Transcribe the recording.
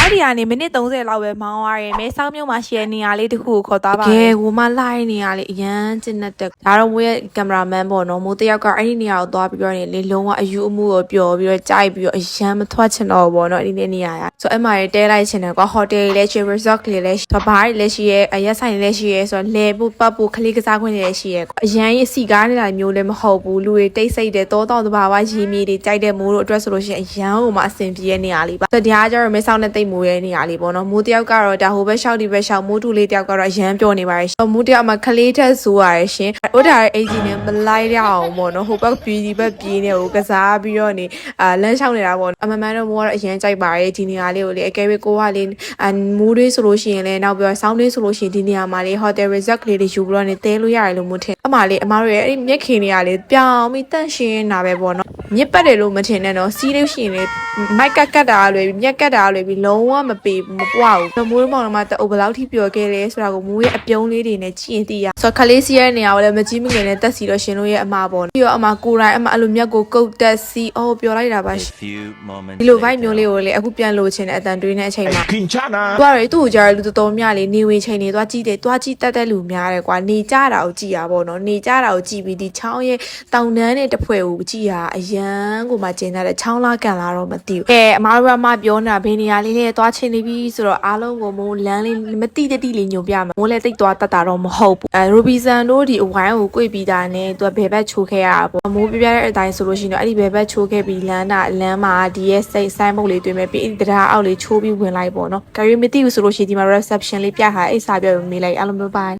အဲ့ဒီကနေမိနစ်30လောက်ပဲမောင်းသွားတယ်မဲဆောက်မြို့မှာရှိတဲ့နေရာလေးတစ်ခုကိုခေါ်သွားပါတယ်တကယ်ကိုမှလှရနေရလေအရန်ကျင်းတဲ့ဒါတော့မိုးရဲ့ကင်မရာမန်ပေါ့နော်မိုးတယောက်ကအဲ့ဒီနေရာကိုသွားပြီးတော့နေလေလုံးဝအယူအမှုကိုပျော်ပြီးတော့ကြိုက်ပြီးတော့အရန်မထွက်ချင်တော့ဘောနော်အဲ့ဒီနေရာရဆိုအဲ့မှာတဲလိုက်ချင်တယ်ကွာဟိုတယ်လည်းရှိ resort လေးလည်းဘာဘာတွေလည်းရှိရဲအရက်ဆိုင်လည်းရှိရဲဆိုတော့လဲဖို့ပတ်ဖို့ခလေးကစားခွင့်လည်းရှိရဲအရန်ရေးစီကားနေတာမျိုးလည်းမဟုတ်ဘူးလူတွေတိတ်ဆိတ်တယ်တောတောတဘာဝရေမြေတွေကြိုက်တဲ့မိုးတို့အတွက်ဆိုလို့ရှိရင်အရန်ကိုမှအဆင်ပြေတဲ့နေရာလေးပါဆိုတရားကြတော့မဲဆောက်နဲ့တိတ်မိုးရဲ့နေရာလေးပေါ့နော်မိုးတယောက်ကတော့ဒါဟိုဘက်ရှောက်ဒီဘက်ရှောက်မိုးတူလေးတယောက်ကတော့အရန်ပြောနေပါတယ်မိုးတယောက်မှာခလေးထက်ဆိုရရရှင်ဥဒါရဲ့အိဂျီနဲ့မလိုက်ရအောင်ပေါ့နော်ဟိုဘက်ပြည်ဒီဘက်ပြည်နေကိုကစားပြီးတော့နေလမ်းလျှောက်နေတာပေါ့အမှန်မှန်တော့မိုးကတော့အရန်ကြိုက်ပါတယ်ဒီနေရာလေးကိုလေအကယ်၍ကိုကလေမိုးတွေဆိုလို့ရှိရင်လည်းနောက်ပြီးတော့ဆောင်းတွေဆိုလို့ရှိရင်ဒီနေရာမှာလေ hotel resort လေးတွေယူပြီးတော့နေတဲလို့ရတယ်လို့မို့ထင်အမလေးအမားတို့ရဲ့အဲ့ဒီမျက်ခင်တွေကလေပြောင်းပြီးတန့်ရှင်းနေတာပဲပေါ့နော်မြစ်ပတ်တယ်လို့မထင်နဲ့နော်စီးလို့ရှိရင်လေမိုက်ကတ်တာလွယ်ပြီးမြက်ကတ်တာလွယ်ပြီးလုံးဝမပေဘူးမပွားဘူးမိုးမောင်တော့မှတအုပ်ဘယ်လောက်ထိပျော်ခဲ့လဲဆိုတာကိုမိုးရဲ့အပြုံးလေးတွေနဲ့ကြည့်ရင်သိရဆိုတော့ခလေးစီးရဲ့နေရာကိုလည်းမကြီးမငယ်နဲ့တက်စီတော့ရှင်တို့ရဲ့အမပေါ့ပြီးတော့အမကိုရိုင်းအမအဲ့လိုမြက်ကိုကုတ်တက်စီအော်ပြောလိုက်တာပါဒီလို vibe မျိုးလေးကိုလေအခုပြန်လို့ချင်တဲ့အတန်တွေးနေတဲ့အချိန်မှာခင်ချနာသူကလေသူ့ကိုကြားလူတော်တော်များလေးနေဝင်ချိန်နေသွားကြည့်တယ်သွားကြည့်တက်လူများတယ်ကွာနေကြတာကိုကြည့်ရပါတော့နေကြတာကိုကြည့်ပြီးဒီချောင်းရဲ့တောင်တန်းနဲ့တဖွဲကိုကြည့်ရအရန်ကိုမှကျင်းတဲ့ချောင်းလာကန်လာတော့မသိဘူးအမားတို့ကမှပြောနေတာဘေးနေရာလေးနဲ့သွားချင်းနေပြီဆိုတော့အားလုံးကိုမိုးလမ်းလေးမတိတတိလေးညွန်ပြမှာမိုးလည်းတိတ်သွားတတ်တာတော့မဟုတ်ဘူးရိုဘီဆန်တို့ဒီအဝိုင်းကို꿰ပြီးတာနဲ့သူကဘယ်ဘက်ချိုးခဲ့ရတာပေါ့မိုးပြပြတဲ့အတိုင်းဆိုလို့ရှိရင်တော့အဲ့ဒီဘယ်ဘက်ချိုးခဲ့ပြီးလမ်းမှာဒီရဲ့ဆိုင်မုတ်လေးတွေ့မဲ့ပြီးတရားအောက်လေးချိုးပြီးဝင်လိုက်ပေါ့နော်။ဒါရီမသိဘူးဆိုလို့ရှိရင်ဒီမှာ reception လေးပြထားအဲ့စာပြောမေးလိုက်အားလုံးပဲ bye